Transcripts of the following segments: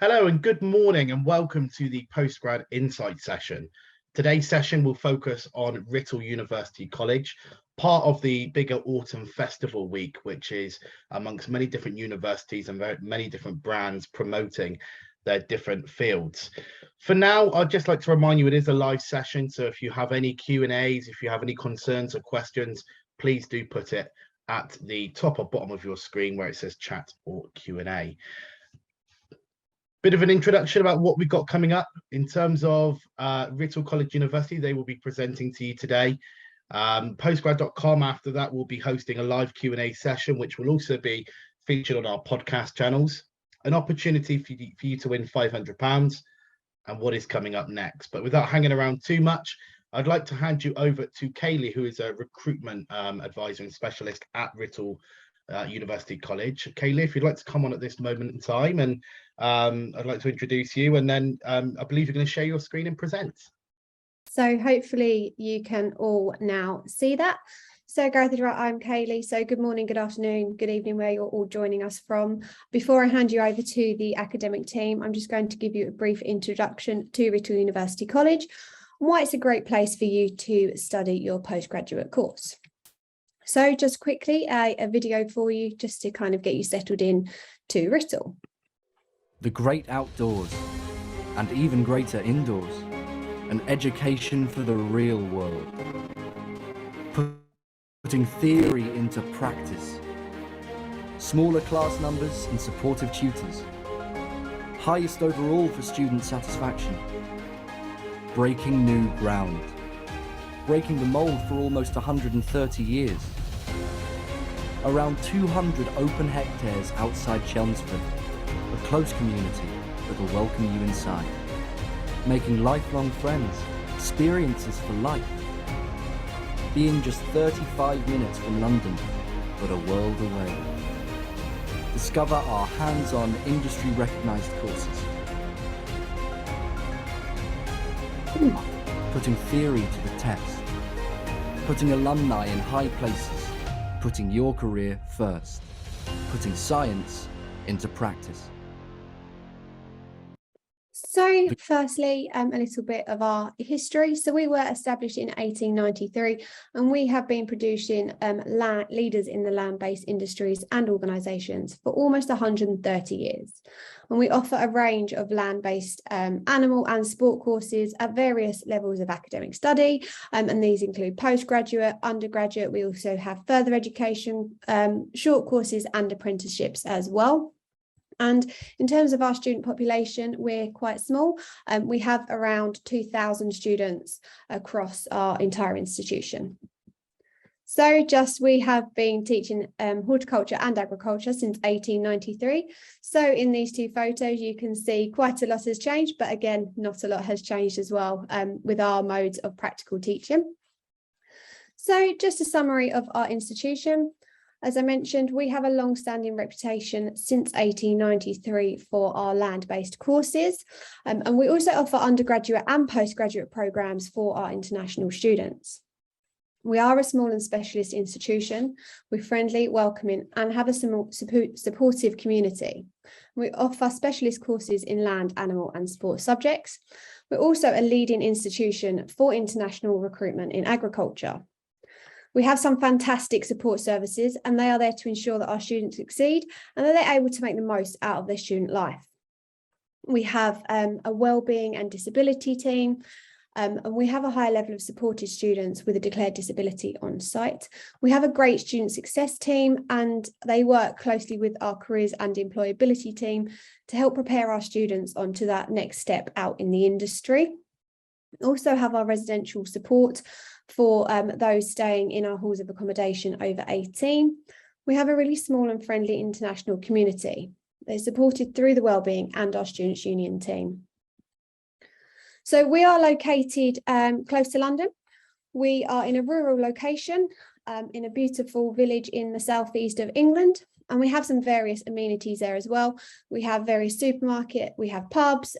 Hello and good morning and welcome to the Postgrad Insight session. Today's session will focus on Writtle University College, part of the bigger Autumn Festival Week, which is amongst many different universities and many different brands promoting their different fields. For now, I'd just like to remind you it is a live session, so if you have any Q&As, if you have any concerns or questions, please do put it at the top or bottom of your screen where it says chat or Q&A. Bit of an introduction about what we've got coming up in terms of Writtle College University. They will be presenting to you today. Postgrad.com after that will be hosting a live Q&A session, which will also be featured on our podcast channels. An opportunity for you to win £500 and what is coming up next. But without hanging around too much, I'd like to hand you over to Kaylee, who is a recruitment advisor and specialist at Writtle University College. Kaylee, if you'd like to come on at this moment in time, and I'd like to introduce you, and then I believe you're going to share your screen and present. So hopefully you can all now see that. So Gareth, I'm Kaylee. So good morning, good afternoon, good evening, where you're all joining us from. Before I hand you over to the academic team, I'm just going to give you a brief introduction to Writtle University College and why it's a great place for you to study your postgraduate course. So just quickly, a video for you just to kind of get you settled in to Writtle. The great outdoors and even greater indoors, an education for the real world. Putting theory into practice. Smaller class numbers and supportive tutors. Highest overall for student satisfaction. Breaking new ground. Breaking the mould for almost 130 years. Around 200 open hectares outside Chelmsford. A close community that will welcome you inside. Making lifelong friends, experiences for life. Being just 35 minutes from London, but a world away. Discover our hands-on, industry-recognised courses. Putting theory to the test. Putting alumni in high places. Putting your career first. Putting science into practice. So firstly, a little bit of our history. So we were established in 1893 and we have been producing leaders in the land-based industries and organisations for almost 130 years. And we offer a range of land-based animal and sport courses at various levels of academic study. And these include postgraduate, undergraduate. We also have further education, short courses and apprenticeships as well. And in terms of our student population, we're quite small. We have around 2,000 students across our entire institution. So we have been teaching horticulture and agriculture since 1893. So in these two photos, you can see quite a lot has changed, but again, not a lot has changed as well with our modes of practical teaching. So just a summary of our institution. As I mentioned, we have a long-standing reputation since 1893 for our land-based courses, and we also offer undergraduate and postgraduate programmes for our international students. We are a small and specialist institution. We're friendly, welcoming, and have a supportive community. We offer specialist courses in land, animal, and sport subjects. We're also a leading institution for international recruitment in agriculture. We have some fantastic support services and they are there to ensure that our students succeed and that they're able to make the most out of their student life. We have a wellbeing and disability team and we have a high level of supported students with a declared disability on site. We have a great student success team and they work closely with our careers and employability team to help prepare our students onto that next step out in the industry. We also have our residential support for those staying in our halls of accommodation over 18. We have a really small and friendly international community. They're supported through the Wellbeing and our Students' Union team. So we are located close to London. We are in a rural location in a beautiful village in the southeast of England. And we have some various amenities there as well. We have various supermarkets, we have pubs,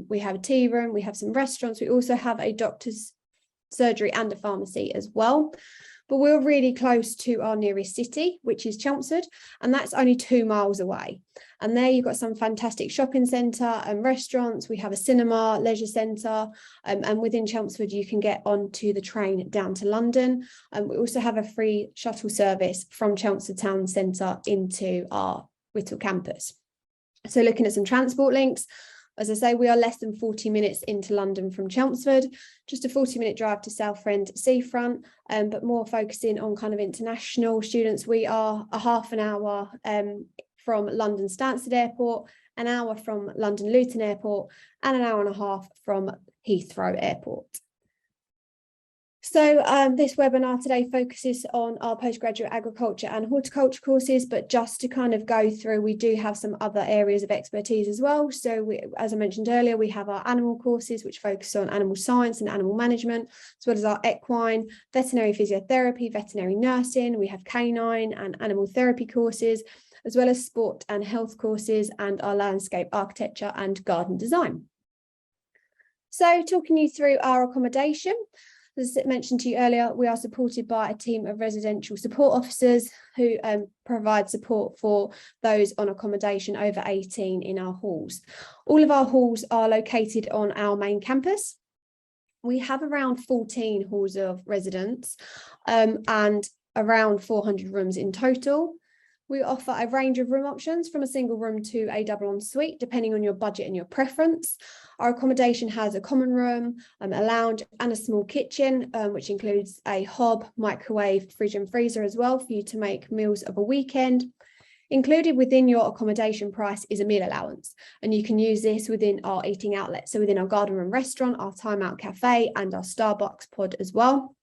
we have a tea room, we have some restaurants. We also have a doctor's surgery and a pharmacy as well. but we're really close to our nearest city, which is Chelmsford, and that's only 2 miles away. And there you've got some fantastic shopping centre and restaurants. We have a cinema, leisure centre, and within Chelmsford you can get onto the train down to London. We also have a free shuttle service from Chelmsford town centre into our Writtle campus. So looking at some transport links, as I say, we are less than 40 minutes into London from Chelmsford, just a 40-minute drive to Southend seafront, but more focusing on kind of international students. We are a half an hour from London Stansted Airport, an hour from London Luton Airport, and an hour and a half from Heathrow Airport. So this webinar today focuses on our postgraduate agriculture and horticulture courses, but just to kind of go through, we do have some other areas of expertise as well. So as I mentioned earlier, we have our animal courses, which focus on animal science and animal management, as well as our equine, veterinary physiotherapy, veterinary nursing. We have canine and animal therapy courses, as well as sport and health courses, and our landscape architecture and garden design. So talking you through our accommodation. As I mentioned to you earlier, we are supported by a team of residential support officers who provide support for those on accommodation over 18 in our halls. All of our halls are located on our main campus. We have around 14 halls of residence and around 400 rooms in total. We offer a range of room options from a single room to a double ensuite, depending on your budget and your preference. Our accommodation has a common room, a lounge and a small kitchen, which includes a hob, microwave, fridge and freezer as well for you to make meals of a weekend. Included within your accommodation price is a meal allowance, and you can use this within our eating outlets. So within our garden room restaurant, our Time Out Cafe and our Starbucks pod as well.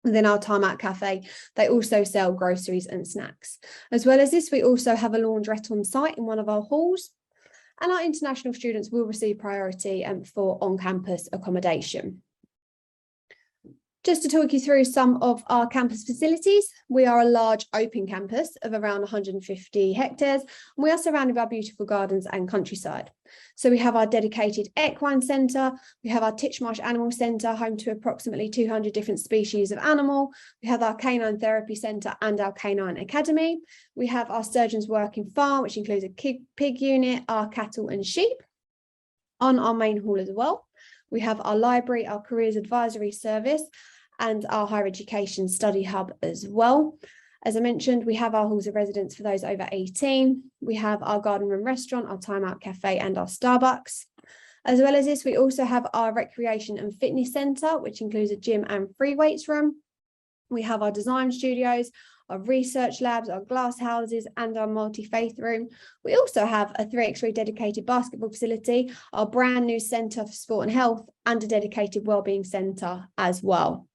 Within our Time Out Cafe, they also sell groceries and snacks. As well as this, we also have a laundrette on site in one of our halls, and our international students will receive priority for on-campus accommodation. Just to talk you through some of our campus facilities, we are a large open campus of around 150 hectares, and we are surrounded by beautiful gardens and countryside. So we have our dedicated equine centre, we have our Titchmarsh Animal Centre, home to approximately 200 different species of animal. We have our Canine Therapy Centre and our Canine Academy. We have our Surgeons Working Farm, which includes a pig unit, our cattle and sheep. On our main hall as well, we have our library, our careers advisory service, and our higher education study hub as well. As I mentioned, we have our halls of residence for those over 18. We have our garden room restaurant, our Time Out Cafe and our Starbucks. As well as this, we also have our recreation and fitness centre, which includes a gym and free weights room. We have our design studios, our research labs, our glass houses and our multi-faith room. We also have a 3x3 dedicated basketball facility, our brand new centre for sport and health, and a dedicated wellbeing centre as well.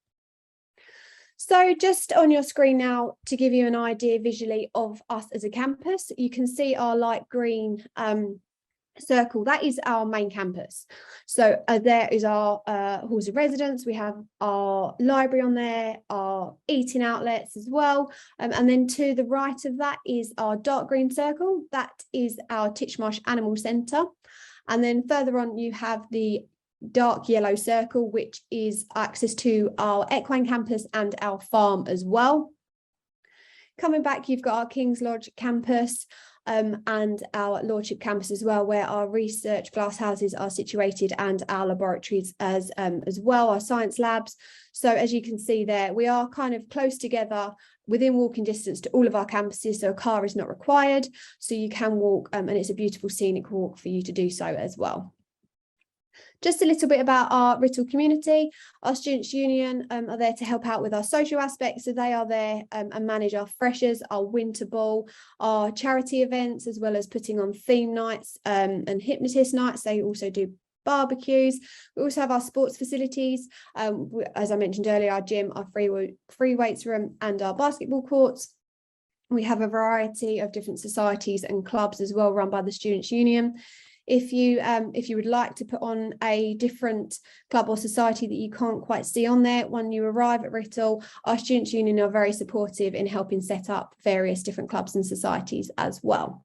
So just on your screen now, to give you an idea visually of us as a campus, you can see our light green circle. That is our main campus. So there is our halls of residence. We have our library on there, our eating outlets as well. And then to the right of that is our dark green circle. That is our Titchmarsh Animal Centre. And then further on, you have the dark yellow circle, which is access to our equine campus and our farm as well. Coming back, you've got our King's Lodge campus and our Lordship campus as well, where our research glass houses are situated and our laboratories as well, our science labs. So as you can see there, we are kind of close together within walking distance to all of our campuses, so a car is not required, so you can walk and it's a beautiful scenic walk for you to do so as well. Just a little bit about our Writtle community. Our Students' Union are there to help out with our social aspects. So they are there and manage our freshers, our winter ball, our charity events, as well as putting on theme nights and hypnotist nights. They also do barbecues. We also have our sports facilities. As I mentioned earlier, our gym, our free weights room and our basketball courts. We have a variety of different societies and clubs as well run by the Students' Union. If you would like to put on a different club or society that you can't quite see on there, when you arrive at Writtle, our Students' Union are very supportive in helping set up various different clubs and societies as well.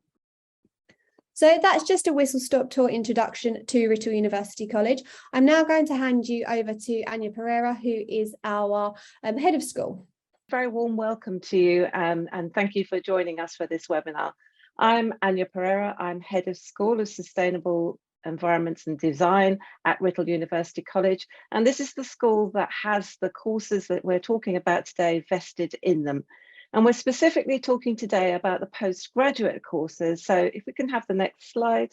So that's just a whistle-stop tour introduction to Writtle University College. I'm now going to hand you over to Anya Pereira, who is our head of school. very warm welcome to you and thank you for joining us for this webinar. I'm Anya Pereira. I'm Head of School of Sustainable Environments and Design at Writtle University College, and this is the school that has the courses that we're talking about today vested in them. And we're specifically talking today about the postgraduate courses. So if we can have the next slide.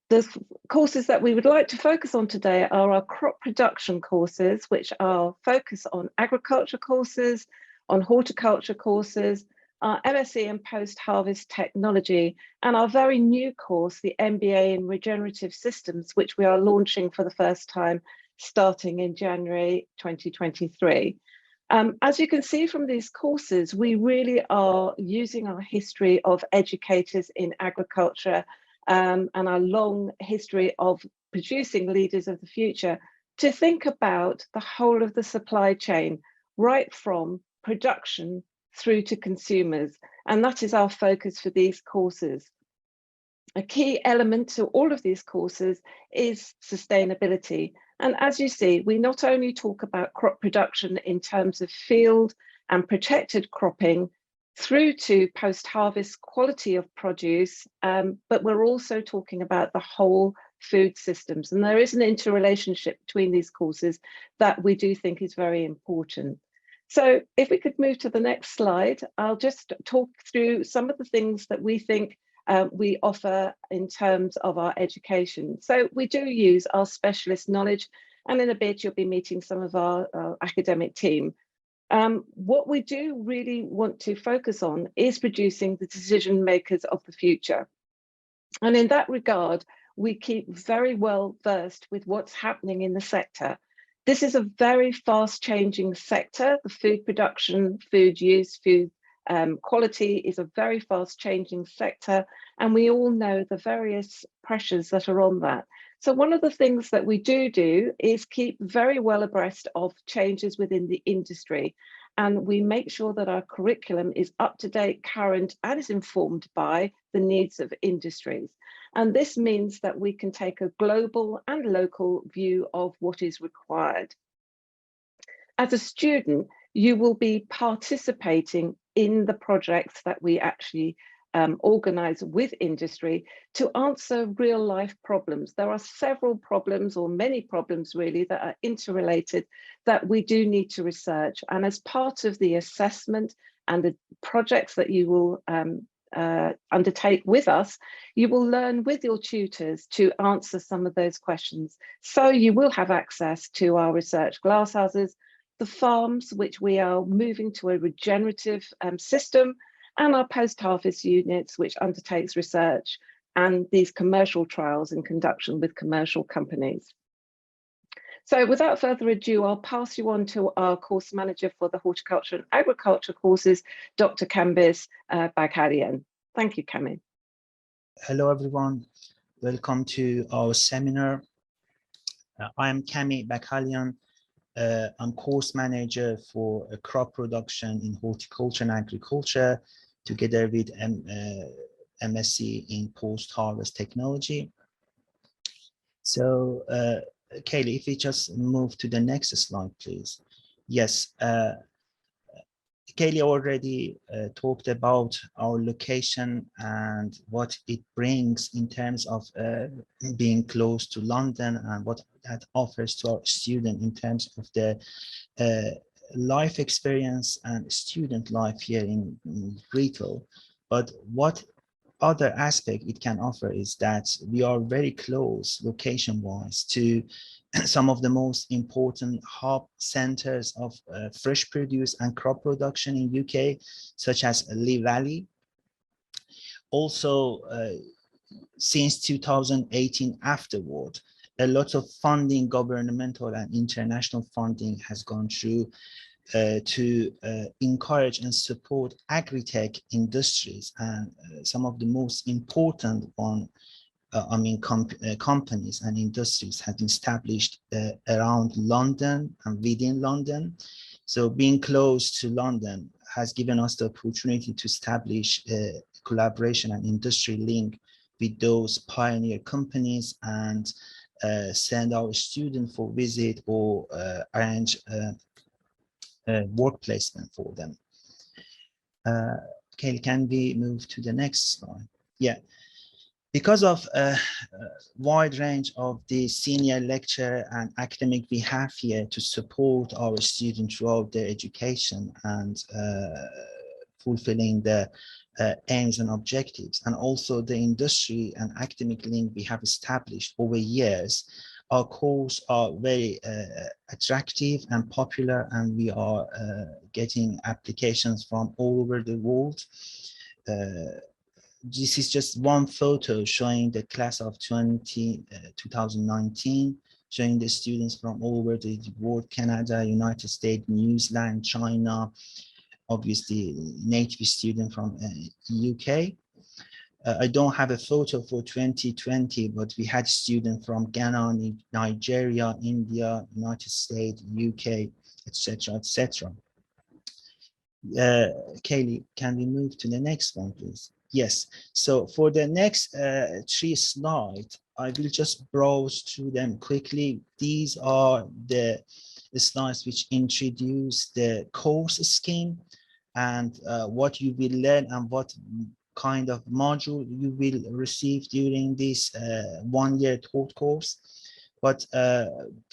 The courses that we would like to focus on today are our crop production courses, which are focused on agriculture courses, on horticulture courses, our MSc and post-harvest technology, and our very new course, the MBA in regenerative systems, which we are launching for the first time starting in January 2023. As you can see from these courses, we really are using our history of educators in agriculture and our long history of producing leaders of the future to think about the whole of the supply chain, right from production through to consumers. And that is our focus for these courses. A key element to all of these courses is sustainability. And as you see, we not only talk about crop production in terms of field and protected cropping, through to post-harvest quality of produce, but we're also talking about the whole food systems. And there is an interrelationship between these courses that we do think is very important. So if we could move to the next slide, I'll just talk through some of the things that we think we offer in terms of our education. So we do use our specialist knowledge, and in a bit you'll be meeting some of our academic team. What we do really want to focus on is producing the decision makers of the future. And in that regard, we keep very well versed with what's happening in the sector. This is a very fast changing sector. The food production, food use, food quality is a very fast changing sector. And we all know the various pressures that are on that. So one of the things that we do is keep very well abreast of changes within the industry. And we make sure that our curriculum is up to date, current, and is informed by the needs of industries. And this means that we can take a global and local view of what is required. As a student, you will be participating in the projects that we actually organize with industry to answer real life problems. There are several problems, or many problems really, that are interrelated that we do need to research. And as part of the assessment and the projects that you will undertake with us, you will learn with your tutors to answer some of those questions. So you will have access to our research glasshouses, the farms, which we are moving to a regenerative system, and our post-harvest units, which undertakes research and these commercial trials in conjunction with commercial companies. So without further ado, I'll pass you on to our course manager for the horticulture and agriculture courses, Dr. Kambis Baghalian. Thank you, Kami. Hello, everyone. Welcome to our seminar. I'm Kami Baghalian. I'm course manager for crop production in horticulture and agriculture, together with MSc in post-harvest technology. So, Kaylee, if we just move to the next slide, please. Yes, Kaylee already talked about our location and what it brings in terms of being close to London and what that offers to our student in terms of the life experience and student life here in Writtle. But what other aspect it can offer is that we are very close location-wise to some of the most important hub centers of fresh produce and crop production in UK, such as Lee Valley. Also, since 2018 afterward, a lot of funding, governmental and international funding, has gone through to encourage and support agri-tech industries, and some of the most important one, companies and industries have been established around London and within London. So being close to London has given us the opportunity to establish a collaboration and industry link with those pioneer companies and send our students for visit or arrange work placement for them. Okay, can we move to the next slide? Yeah. Because of a wide range of the senior lecturer and academic we have here to support our students throughout their education and fulfilling the aims and objectives, and also the industry and academic link we have established over years, our courses are very attractive and popular, and we are getting applications from all over the world. This is just one photo showing the class of 2019, showing the students from all over the world: Canada, United States, New Zealand, China, obviously native student from UK. I don't have a photo for 2020, but we had students from Ghana, Nigeria, India, United States, UK, etc., etc. Kaylee, can we move to the next one, please? Yes. So for the next 3 slides, I will just browse through them quickly. These are the slides which introduce the course scheme and what you will learn and what kind of module you will receive during this 1-year taught course. But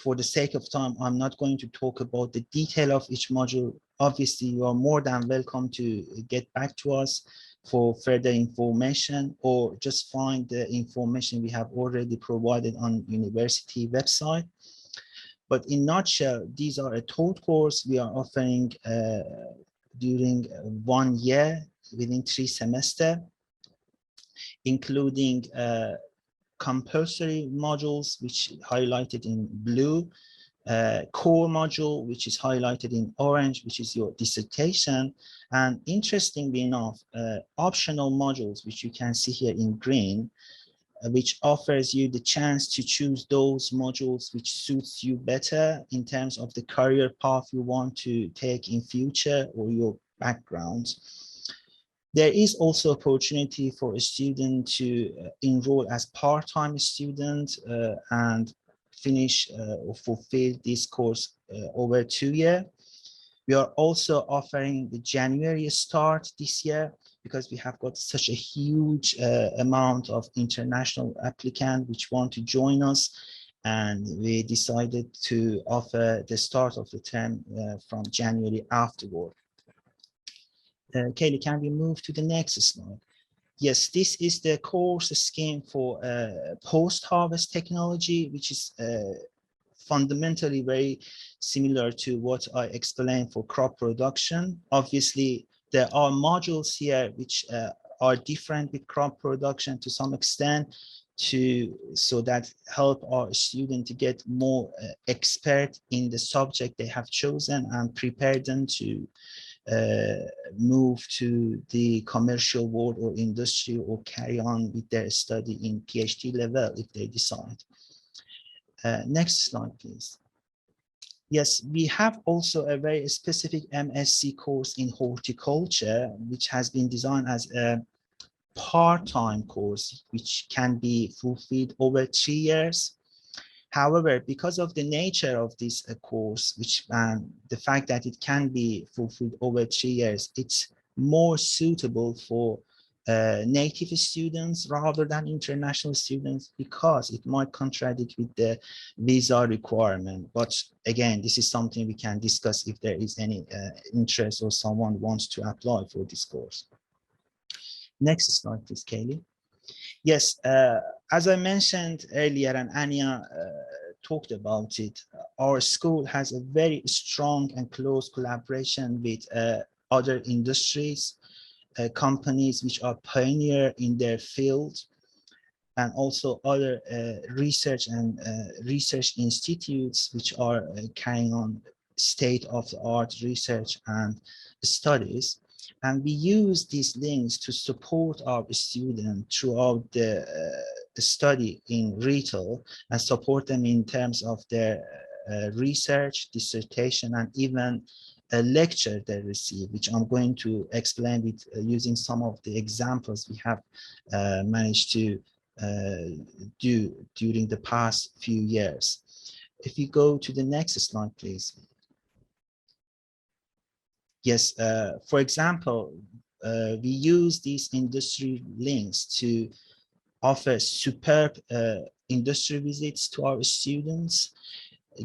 for the sake of time, I'm not going to talk about the detail of each module. Obviously, you are more than welcome to get back to us for further information, or just find the information we have already provided on university website. But in a nutshell, these are a taught course we are offering during 1 year within 3 semesters, including compulsory modules, which highlighted in blue, core module, which is highlighted in orange, which is your dissertation, and interestingly enough, optional modules, which you can see here in green, which offers you the chance to choose those modules which suits you better in terms of the career path you want to take in future or your background. There is also opportunity for a student to enroll as part-time student and finish or fulfill this course over 2 years. We are also offering the January start this year because we have got such a huge amount of international applicants which want to join us, and we decided to offer the start of the term from January afterward. Kaylee, can we move to the next slide? Yes, this is the course scheme for post-harvest technology, which is fundamentally very similar to what I explained for crop production. Obviously, there are modules here which are different with crop production to some extent, so that help our student to get more expert in the subject they have chosen and prepare them to move to the commercial world or industry, or carry on with their study in PhD level if they decide. Next slide, please. Yes, we have also a very specific MSc course in horticulture, which has been designed as a part-time course, which can be fulfilled over 3 years. However, because of the nature of this course, which the fact that it can be fulfilled over 3 years, it's more suitable for native students rather than international students, because it might contradict with the visa requirement. But again, this is something we can discuss if there is any interest or someone wants to apply for this course. Next slide, please, Kaylee. Yes, as I mentioned earlier, and Anya talked about it, our school has a very strong and close collaboration with other industries, companies which are pioneer in their field, and also other research and research institutes which are carrying on state-of-the-art research and studies. And we use these links to support our students throughout the study in Writtle, and support them in terms of their research, dissertation, and even a lecture they receive, which I'm going to explain with using some of the examples we have managed to do during the past few years. If you go to the next slide, please. Yes, for example, we use these industry links to offer superb industry visits to our students,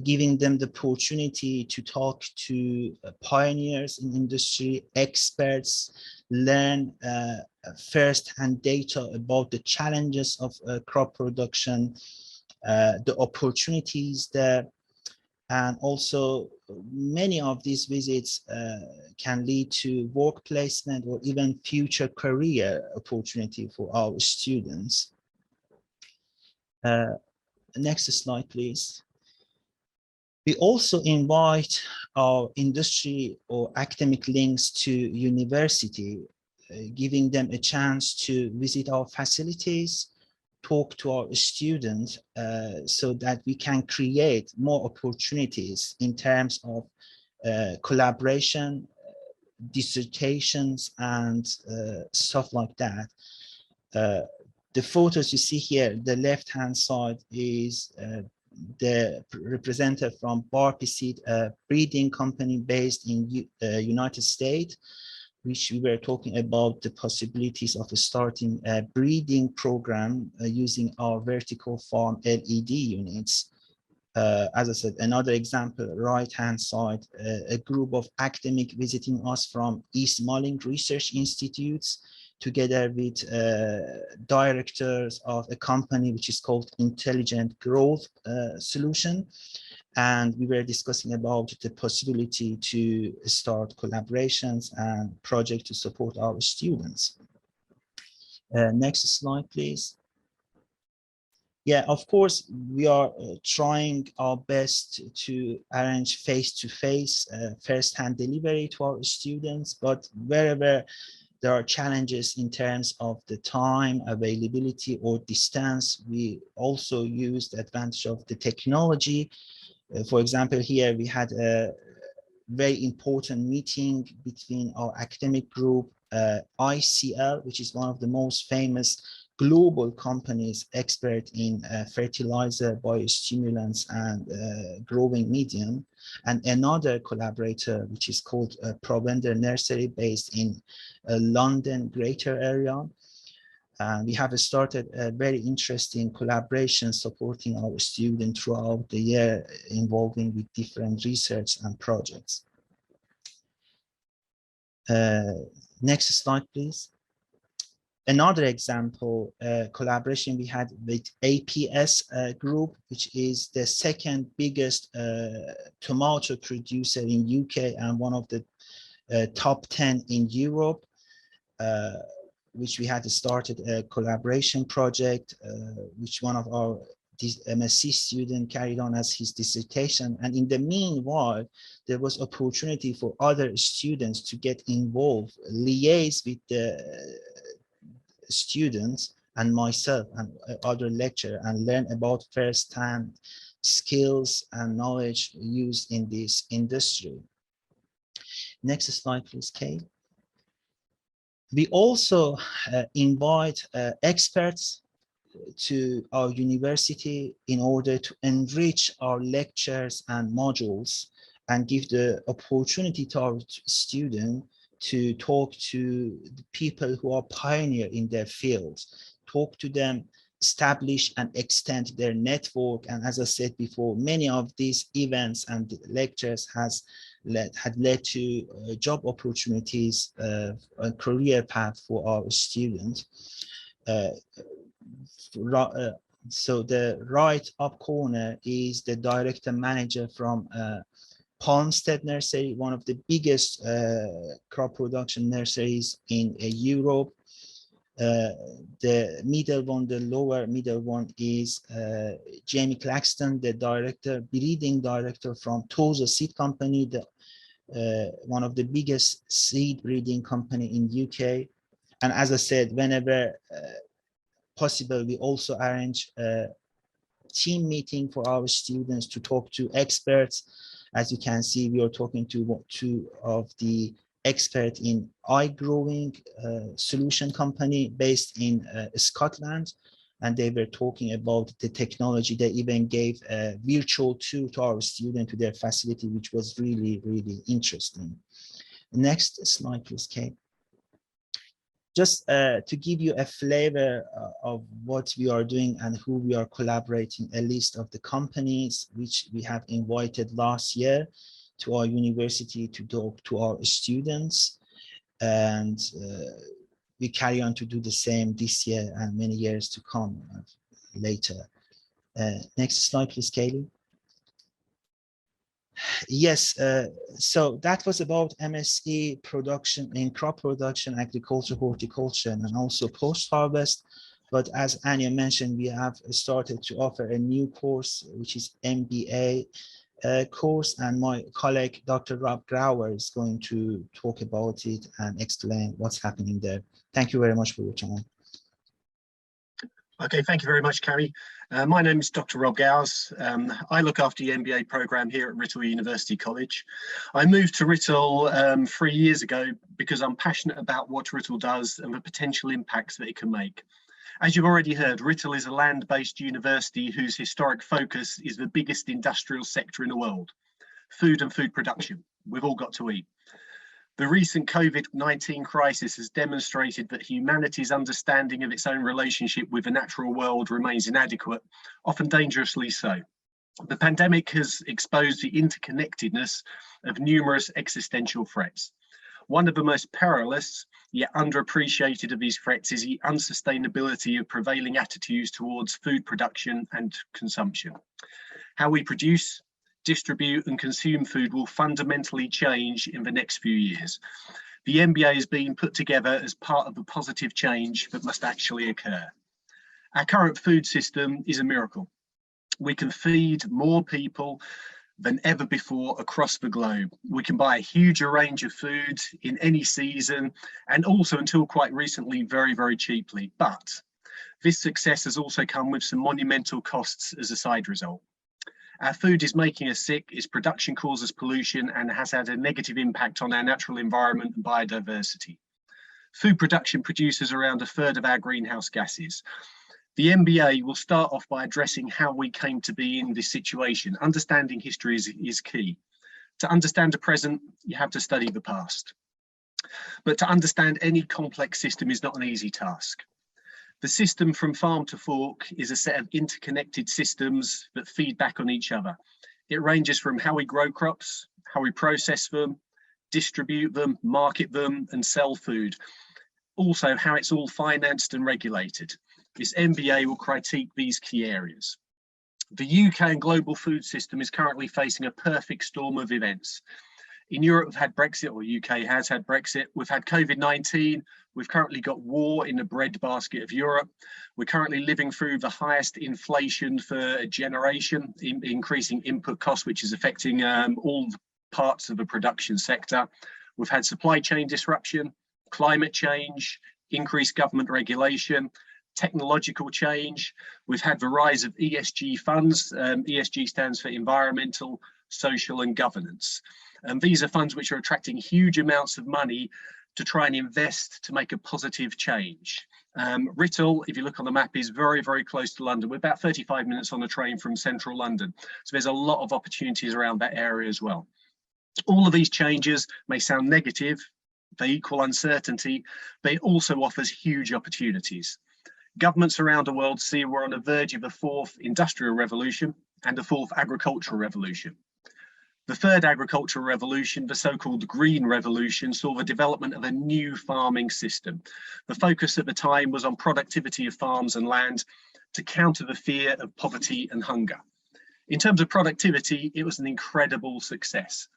giving them the opportunity to talk to pioneers in industry, experts, learn first-hand data about the challenges of crop production, the opportunities there. And also many of these visits can lead to work placement or even future career opportunity for our students. Next slide, please. We also invite our industry or academic links to university, giving them a chance to visit our facilities, talk to our students, so that we can create more opportunities in terms of collaboration, dissertations, and stuff like that. The photos you see here, the left-hand side is the representative from Barpy Seed, a breeding company based in United States, which we were talking about the possibilities of starting a breeding program using our vertical farm LED units. As I said, another example, right-hand side, a group of academics visiting us from East Malling Research Institutes, together with directors of a company which is called Intelligent Growth Solution. And we were discussing about the possibility to start collaborations and projects to support our students. Next slide, please. Yeah, of course, we are trying our best to arrange face-to-face, first-hand delivery to our students, but wherever there are challenges in terms of the time, availability, or distance, we also use the advantage of the technology. For example, here we had a very important meeting between our academic group, ICL, which is one of the most famous global companies expert in fertilizer, biostimulants, and growing medium, and another collaborator, which is called Provender Nursery, based in London greater area. We have started a very interesting collaboration supporting our students throughout the year, involving with different research and projects. Next slide, please. Another example, collaboration we had with APS Group, which is the second biggest tomato producer in UK and one of the top 10 in Europe, which we had started a collaboration project, which one of our MSc student carried on as his dissertation. And in the meanwhile, there was opportunity for other students to get involved, liaise with the students and myself and other lecturer, and learn about first-hand skills and knowledge used in this industry. Next slide, please, Kate. We also invite experts to our university in order to enrich our lectures and modules and give the opportunity to our students to talk to the people who are pioneer in their fields, talk to them, establish and extend their network. And as I said before, many of these events and lectures had led to job opportunities, a career path for our students. So the right up corner is the director manager from Palmstead Nursery, one of the biggest crop production nurseries in Europe. The middle one, the lower middle one, is Jamie Claxton, the director, breeding director from Tozo Seed Company, one of the biggest seed breeding company in UK. And as I said, whenever possible, we also arrange a team meeting for our students to talk to experts. As you can see, we are talking to two of the experts in eye growing solution company based in Scotland, and they were talking about the technology. They even gave a virtual tour to our student to their facility, which was really, really interesting. Next slide, please, Kate. Just to give you a flavor of what we are doing and who we are collaborating, a list of the companies which we have invited last year to our university to talk to our students, and we carry on to do the same this year and many years to come later. Next slide, please, Kaylee. Yes, so that was about MSc production in crop production, agriculture, horticulture, and also post-harvest. But as Anya mentioned, we have started to offer a new course, which is MBA course, and my colleague, Dr. Rob Grauer, is going to talk about it and explain what's happening there. Thank you very much for your time. Okay, thank you very much, Carrie. My name is Dr. Rob Gowers. I look after the MBA program here at Writtle University College. I moved to Writtle 3 years ago because I'm passionate about what Writtle does and the potential impacts that it can make. As you've already heard, Writtle is a land-based university whose historic focus is the biggest industrial sector in the world, food and food production. We've all got to eat. The recent COVID-19 crisis has demonstrated that humanity's understanding of its own relationship with the natural world remains inadequate, often dangerously so. The pandemic has exposed the interconnectedness of numerous existential threats. One of the most perilous, yet underappreciated of these threats is the unsustainability of prevailing attitudes towards food production and consumption. How we produce, distribute and consume food will fundamentally change in the next few years. The MBA is being put together as part of the positive change that must actually occur. Our current food system is a miracle. We can feed more people than ever before across the globe. We can buy a huger range of food in any season, and also until quite recently, very, very cheaply. But this success has also come with some monumental costs as a side result. Our food is making us sick, its production causes pollution and has had a negative impact on our natural environment and biodiversity. Food production produces around 1/3 of our greenhouse gases. The MBA will start off by addressing how we came to be in this situation. Understanding history is key. To understand the present, you have to study the past. But to understand any complex system is not an easy task. The system from farm to fork is a set of interconnected systems that feed back on each other. It ranges from how we grow crops, how we process them, distribute them, market them, and sell food. Also, how it's all financed and regulated. This MBA will critique these key areas. The UK and global food system is currently facing a perfect storm of events. In Europe, we've had Brexit, or UK has had Brexit. We've had COVID-19. We've currently got war in the bread basket of Europe. We're currently living through the highest inflation for a generation, increasing input costs, which is affecting all parts of the production sector. We've had supply chain disruption, climate change, increased government regulation, technological change. We've had the rise of ESG funds. ESG stands for environmental, social and governance. And these are funds which are attracting huge amounts of money to try and invest to make a positive change. Writtle, if you look on the map, is very, very close to London. We're about 35 minutes on a train from central London. So there's a lot of opportunities around that area as well. All of these changes may sound negative, they equal uncertainty, but it also offers huge opportunities. Governments around the world see we're on the verge of a 4th industrial revolution and a 4th agricultural revolution. The 3rd agricultural revolution, the so-called Green Revolution, saw the development of a new farming system. The focus at the time was on productivity of farms and land to counter the fear of poverty and hunger. In terms of productivity, it was an incredible success.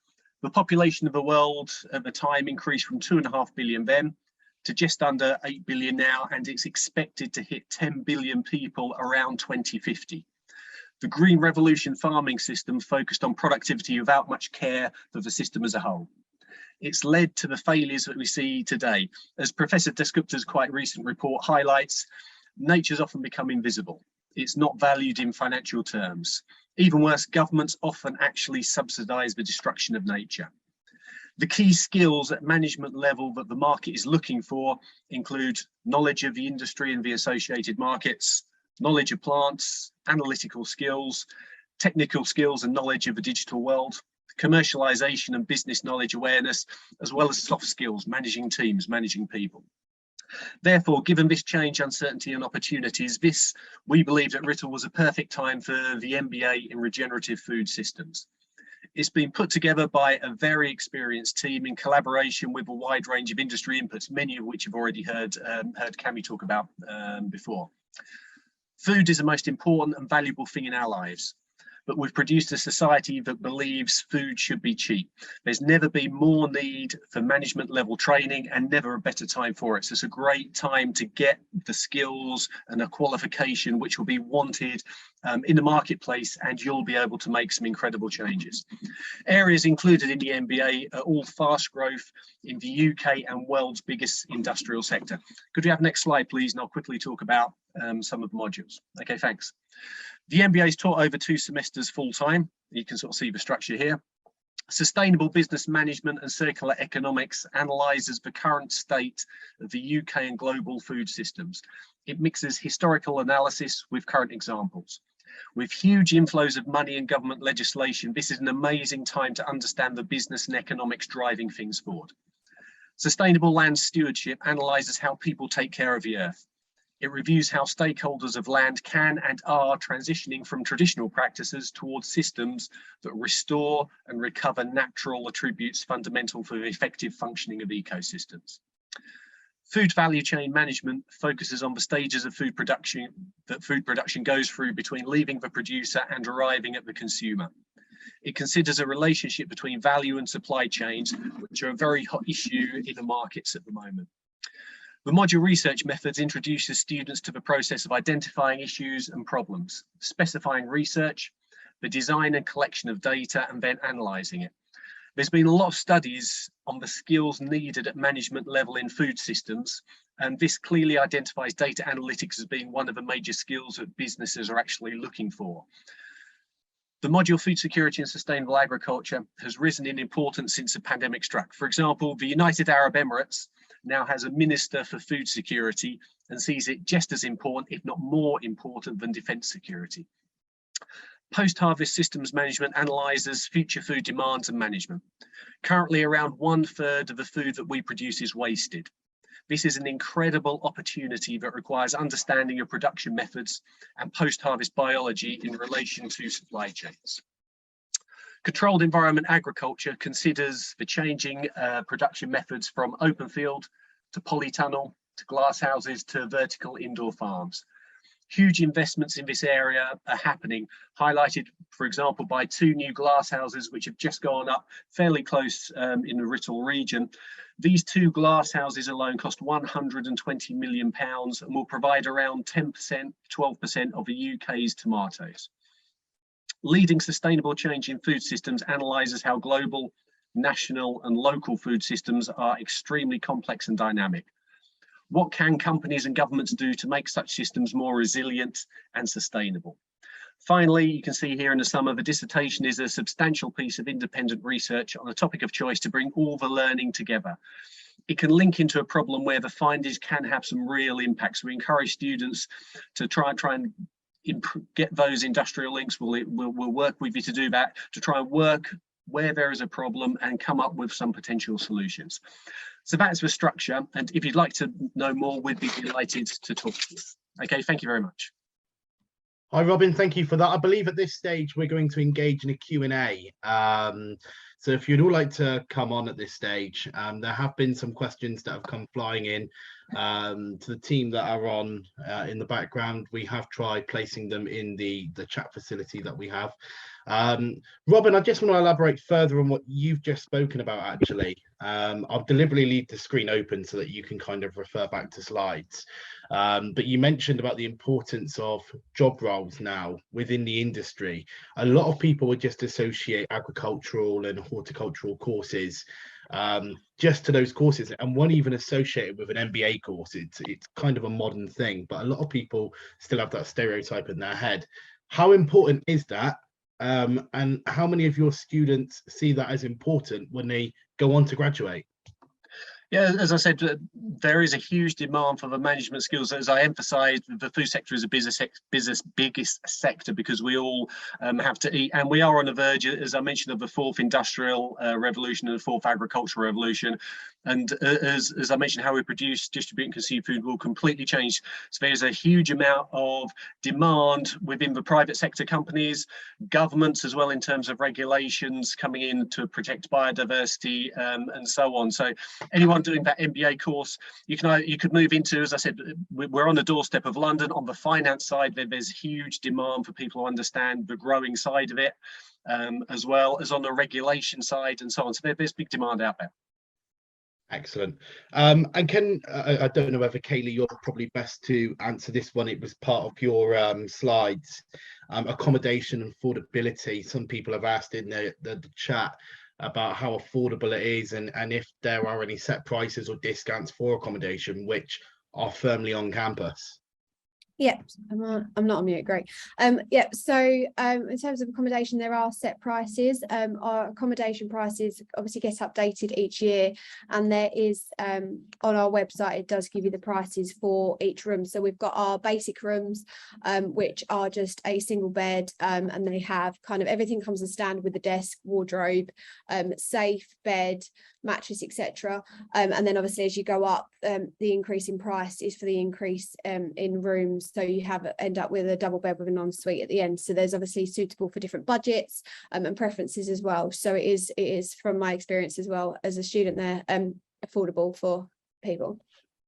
The population of the world at the time increased from 2.5 billion then to just under 8 billion now, and it's expected to hit 10 billion people around 2050. The Green Revolution farming system focused on productivity without much care for the system as a whole. It's led to the failures that we see today. As Professor Dasgupta's quite recent report highlights, nature's often become invisible. It's not valued in financial terms. Even worse, governments often actually subsidize the destruction of nature. The key skills at management level that the market is looking for include knowledge of the industry and the associated markets, knowledge of plants, analytical skills, technical skills and knowledge of the digital world, commercialization and business knowledge awareness, as well as soft skills, managing teams, managing people. Therefore, given this change, uncertainty and opportunities, we believed at Writtle was a perfect time for the MBA in regenerative food systems. It's been put together by a very experienced team in collaboration with a wide range of industry inputs, many of which you've already heard Cami talk about before. Food is the most important and valuable thing in our lives, but we've produced a society that believes food should be cheap. There's never been more need for management level training and never a better time for it. So it's a great time to get the skills and a qualification which will be wanted in the marketplace, and you'll be able to make some incredible changes. Areas included in the MBA are all fast growth in the UK and world's biggest industrial sector. Could we have next slide, please? And I'll quickly talk about some of the modules. Okay, thanks. The MBA is taught over 2 semesters full time. You can sort of see the structure here. Sustainable business management and circular economics analyzes the current state of the UK and global food systems. It mixes historical analysis with current examples. With huge inflows of money and government legislation, this is an amazing time to understand the business and economics driving things forward. Sustainable land stewardship analyzes how people take care of the earth. It reviews how stakeholders of land can and are transitioning from traditional practices towards systems that restore and recover natural attributes fundamental for the effective functioning of ecosystems. Food value chain management focuses on the stages of food production that food production goes through between leaving the producer and arriving at the consumer. It considers a relationship between value and supply chains, which are a very hot issue in the markets at the moment. The module research methods introduces students to the process of identifying issues and problems, specifying research, the design and collection of data, and then analysing it. There's been a lot of studies on the skills needed at management level in food systems, and this clearly identifies data analytics as being one of the major skills that businesses are actually looking for. The module food security and sustainable agriculture has risen in importance since the pandemic struck. For example, the United Arab Emirates now has a minister for food security and sees it just as important, if not more important, than defence security. Post-harvest systems management analyses future food demands and management. Currently, around 1/3 of the food that we produce is wasted. This is an incredible opportunity that requires understanding of production methods and post-harvest biology in relation to supply chains. Controlled environment agriculture considers the changing production methods from open field to polytunnel to glass houses to vertical indoor farms. Huge investments in this area are happening, highlighted, for example, by 2 new glass houses which have just gone up fairly close in the Writtle region. These 2 glass houses alone cost £120 million and will provide around 10%, 12% of the UK's tomatoes. Leading sustainable change in food systems analyses how global, national and local food systems are extremely complex and dynamic. What can companies and governments do to make such systems more resilient and sustainable? Finally, you can see here in the summer, the dissertation is a substantial piece of independent research on a topic of choice to bring all the learning together. It can link into a problem where the findings can have some real impacts. We encourage students to try and get those industrial links. We'll work with you to do that, to try and work where there is a problem and come up with some potential solutions. So that's the structure, and if you'd like to know more, we'd be delighted to talk to you. Okay, thank you very much. Hi Robin, thank you for that. I believe at this stage we're going to engage in a Q&A. So if you'd all like to come on at this stage, there have been some questions that have come flying in to the team that are on in the background. We have tried placing them in the chat facility that we have. Robin, I just want to elaborate further on what you've just spoken about actually. I'll deliberately leave the screen open so that you can kind of refer back to slides. But you mentioned about the importance of job roles now within the industry. A lot of people would just associate agricultural and horticultural courses just to those courses, and one even associated with an MBA course. It's kind of a modern thing, but a lot of people still have that stereotype in their head. How important is that? And how many of your students see that as important when they go on to graduate? Yeah, as I said, there is a huge demand for the management skills. As I emphasised, the food sector is a business biggest sector because we all have to eat, and we are on the verge, as I mentioned, of the fourth industrial revolution and the fourth agricultural revolution. And as I mentioned, how we produce, distribute and consume food will completely change. So there's a huge amount of demand within the private sector companies, governments as well, in terms of regulations coming in to protect biodiversity and so on. So anyone doing that MBA course, you could move into, as I said, we're on the doorstep of London. On the finance side, there's huge demand for people who understand the growing side of it, as well as on the regulation side and so on. So there's big demand out there. Excellent. And I don't know whether Kaylee, you're probably best to answer this one. It was part of your slides. Accommodation and affordability. Some people have asked in the chat about how affordable it is, and if there are any set prices or discounts for accommodation which are firmly on campus. Yep, I'm not on mute, great. Yep, so in terms of accommodation, there are set prices. Our accommodation prices obviously get updated each year, and there is on our website, it does give you the prices for each room. So we've got our basic rooms, which are just a single bed, and they have kind of everything comes as standard with the desk, wardrobe, safe, bed, mattress, etc. And then obviously as you go up, the increase in price is for the increase in rooms. So you end up with a double bed with an ensuite at the end. So there's obviously suitable for different budgets and preferences as well. So it is from my experience as well as a student there, affordable for people.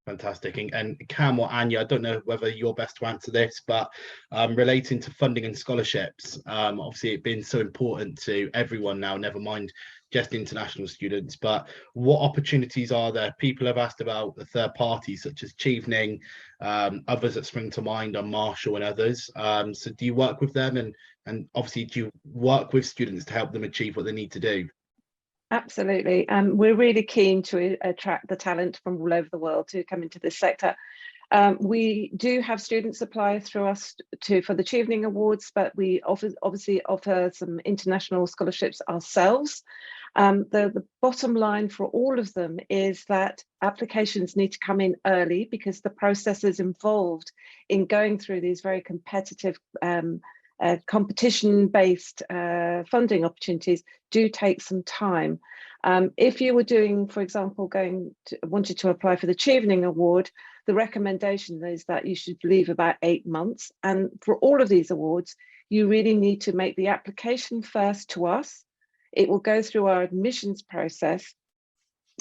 Fantastic. And Cam or Anya, I don't know whether you're best to answer this, but relating to funding and scholarships, obviously it's been so important to everyone now, never mind just international students, but what opportunities are there? People have asked about the third parties such as Chevening, others that spring to mind are Marshall and others. So do you work with them, and obviously do you work with students to help them achieve what they need to do? Absolutely. We're really keen to attract the talent from all over the world to come into this sector. We do have students apply through us for the Chevening Awards, but we obviously offer some international scholarships ourselves. The bottom line for all of them is that applications need to come in early, because the processes involved in going through these very competitive competition-based funding opportunities do take some time. If you were doing, for example, wanted to apply for the Chevening Award, the recommendation is that you should leave about 8 months. And for all of these awards, you really need to make the application first to us. It will go through our admissions process.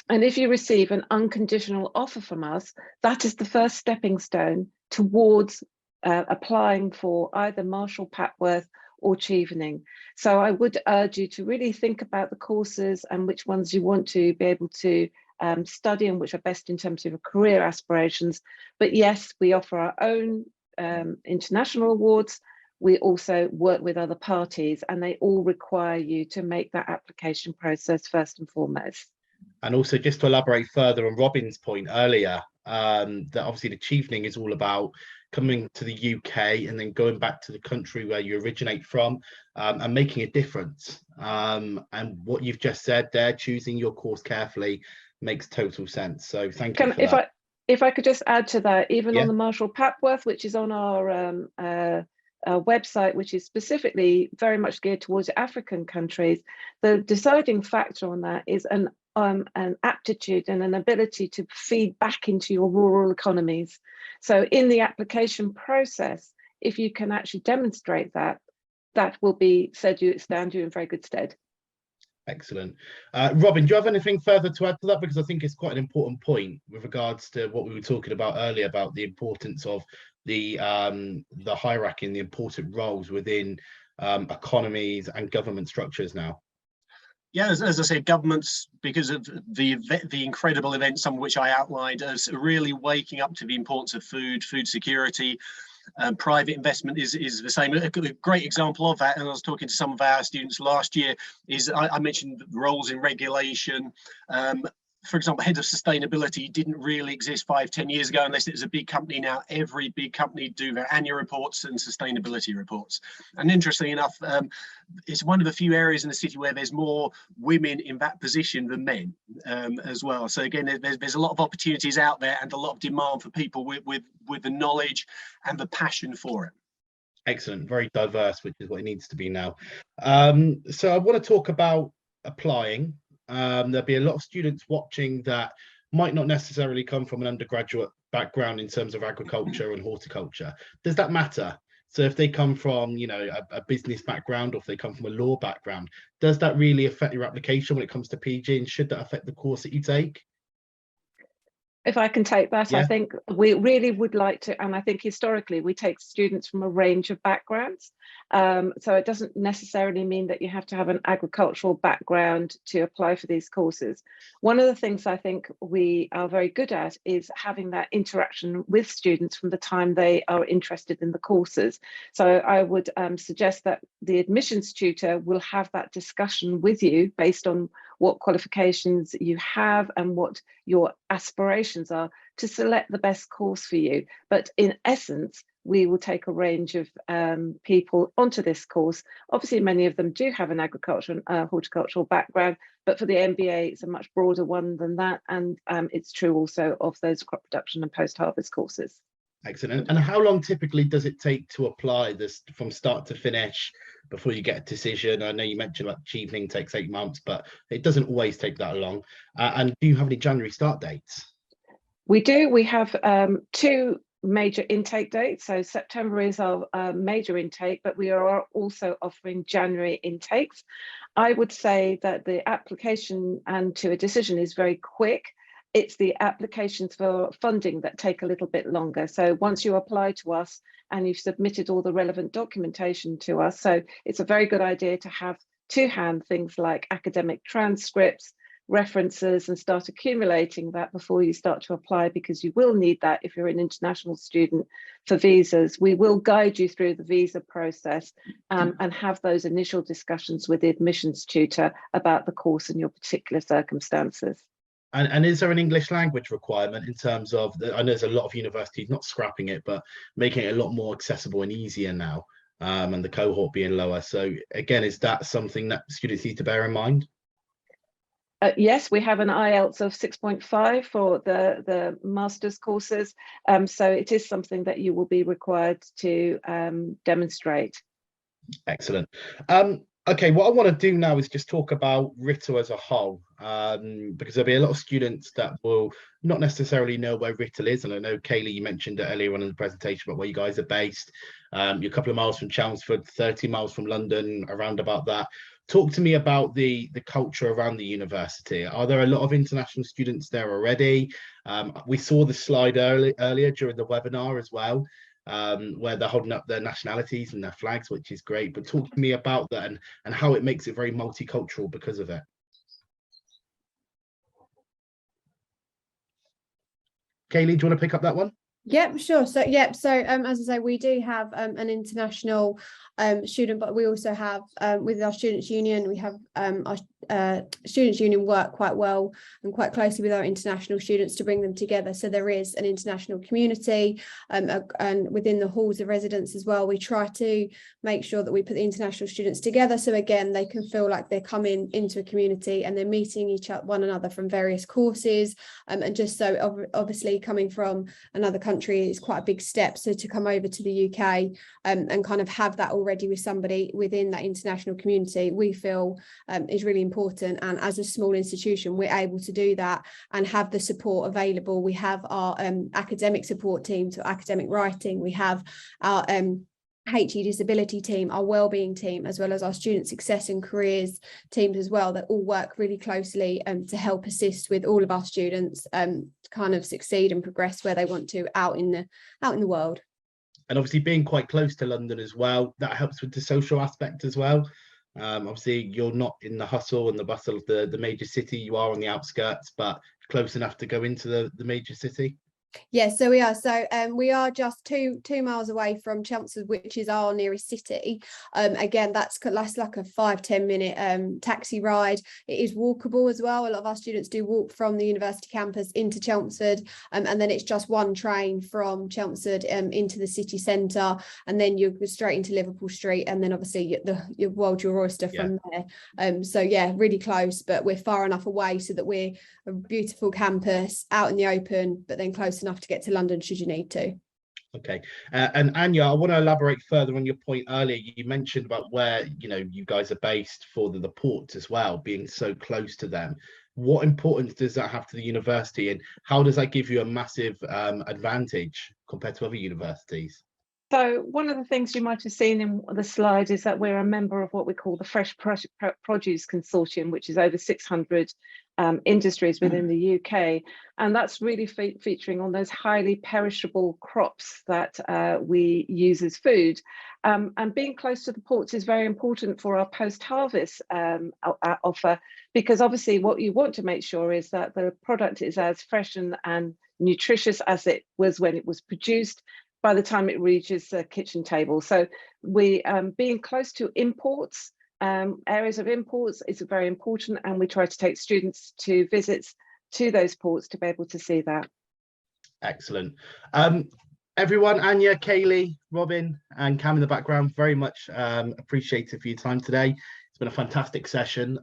And if you receive an unconditional offer from us, that is the first stepping stone towards applying for either Marshall, Papworth or Chevening. So I would urge you to really think about the courses and which ones you want to be able to study and which are best in terms of your career aspirations. But yes, we offer our own international awards. We also work with other parties, and they all require you to make that application process first and foremost. And also, just to elaborate further on Robin's point earlier, that obviously the Chevening is all about coming to the UK and then going back to the country where you originate from, and making a difference. And what you've just said there, choosing your course carefully, makes total sense. So thank you for that. If I could just add to that, even on the Marshall Papworth, which is on our website, which is specifically very much geared towards African countries, the deciding factor on that is an aptitude and an ability to feed back into your rural economies. So in the application process, if you can actually demonstrate that, that will stand you in very good stead. Excellent. Robin, do you have anything further to add to that? Because I think it's quite an important point with regards to what we were talking about earlier about the importance of the hierarchy and the important roles within economies and government structures now. Yeah, as I said, governments, because of the incredible events, some of which I outlined, as really waking up to the importance of food security. Private investment is the same. A great example of that, and I was talking to some of our students last year, is I mentioned roles in regulation. for example, head of sustainability didn't really exist 5-10 years ago unless it was a big company. Now every big company do their annual reports and sustainability reports. And interestingly enough, it's one of the few areas in the city where there's more women in that position than men as well. So again, there's a lot of opportunities out there and a lot of demand for people with the knowledge and the passion for it. Excellent, very diverse, which is what it needs to be now. So I want to talk about applying. There'll be a lot of students watching that might not necessarily come from an undergraduate background in terms of agriculture and horticulture. Does that matter? So if they come from, you know, a business background, or if they come from a law background, does that really affect your application when it comes to PG, and should that affect the course that you take? If I can take that, Yeah. I think we really would like to, and I think historically we take students from a range of backgrounds. So it doesn't necessarily mean that you have to have an agricultural background to apply for these courses. One of the things I think we are very good at is having that interaction with students from the time they are interested in the courses. So I would suggest that the admissions tutor will have that discussion with you based on what qualifications you have and what your aspirations are to select the best course for you. But in essence, we will take a range of people onto this course. Obviously, many of them do have an agriculture and horticultural background, but for the MBA, it's a much broader one than that. And it's true also of those crop production and post-harvest courses. Excellent. And how long typically does it take to apply this from start to finish before you get a decision? I know you mentioned like achieving takes 8 months, but it doesn't always take that long. And do you have any January start dates? We do. We have 2 major intake dates. So September is our major intake, but we are also offering January intakes. I would say that the application and to a decision is very quick. It's the applications for funding that take a little bit longer. So once you apply to us and you've submitted all the relevant documentation to us, so it's a very good idea to have to hand things like academic transcripts, references, and start accumulating that before you start to apply, because you will need that if you're an international student for visas. We will guide you through the visa process and have those initial discussions with the admissions tutor about the course and your particular circumstances. And is there an English language requirement in terms of, I know there's a lot of universities not scrapping it, but making it a lot more accessible and easier now, and the cohort being lower. So again, is that something that students need to bear in mind? Yes, we have an IELTS of 6.5 for the master's courses. So it is something that you will be required to demonstrate. Excellent. Okay, what I want to do now is just talk about Writtle as a whole, because there'll be a lot of students that will not necessarily know where Writtle is. And I know, Kaylee, you mentioned it earlier on in the presentation about where you guys are based. You're a couple of miles from Chelmsford, 30 miles from London, around about that. Talk to me about the culture around the university. Are there a lot of international students there already? We saw the slide earlier during the webinar as well, where they're holding up their nationalities and their flags, which is great. But talk to me about that and how it makes it very multicultural because of it. Kaylee, do you want to pick up that one? Yep, sure. So as I say, we do have an international student, but we also have with our students union, we have our students union work quite well and quite closely with our international students to bring them together. So there is an international community, and within the halls of residence as well, we try to make sure that we put the international students together. So again, they can feel like they're coming into a community and they're meeting one another from various courses, and just so obviously coming from another country is quite a big step. So to come over to the UK and kind of have that already with somebody within that international community, we feel is really important. And as a small institution, we're able to do that and have the support available. We have our academic support team, so academic writing. We have our HE disability team, our wellbeing team, as well as our student success and careers teams as well, that all work really closely to help assist with all of our students to kind of succeed and progress where they want to out in the world. And obviously being quite close to London as well, that helps with the social aspect as well. Obviously you're not in the hustle and the bustle of the major city, you are on the outskirts, but close enough to go into the major city. Yes, so we are. So we are just two miles away from Chelmsford, which is our nearest city. Again, that's like a 5-10 minute taxi ride. It is walkable as well. A lot of our students do walk from the university campus into Chelmsford, and then it's just one train from Chelmsford into the city centre, and then you're straight into Liverpool Street, and then obviously your World Your Oyster from there. So yeah, really close, but we're far enough away so that we're a beautiful campus out in the open, but then close enough to get to London should you need to. Okay, and Anya, I want to elaborate further on your point earlier. You mentioned about where you guys are based for the ports as well, being so close to them. What importance does that have to the university, and how does that give you a massive advantage compared to other universities? So one of the things you might have seen in the slide is that we're a member of what we call the Fresh Produce Consortium, which is over 600 industries within the UK. And that's really featuring on those highly perishable crops that we use as food. And being close to the ports is very important for our post-harvest offer, because obviously what you want to make sure is that the product is as fresh and nutritious as it was when it was produced by the time it reaches the kitchen table. So we being close to imports, areas of imports is very important, and we try to take students to visits to those ports to be able to see that. Excellent. Everyone, Anya, Kaylee, Robin, and Cam in the background, very much appreciated for your time today. It's been a fantastic session.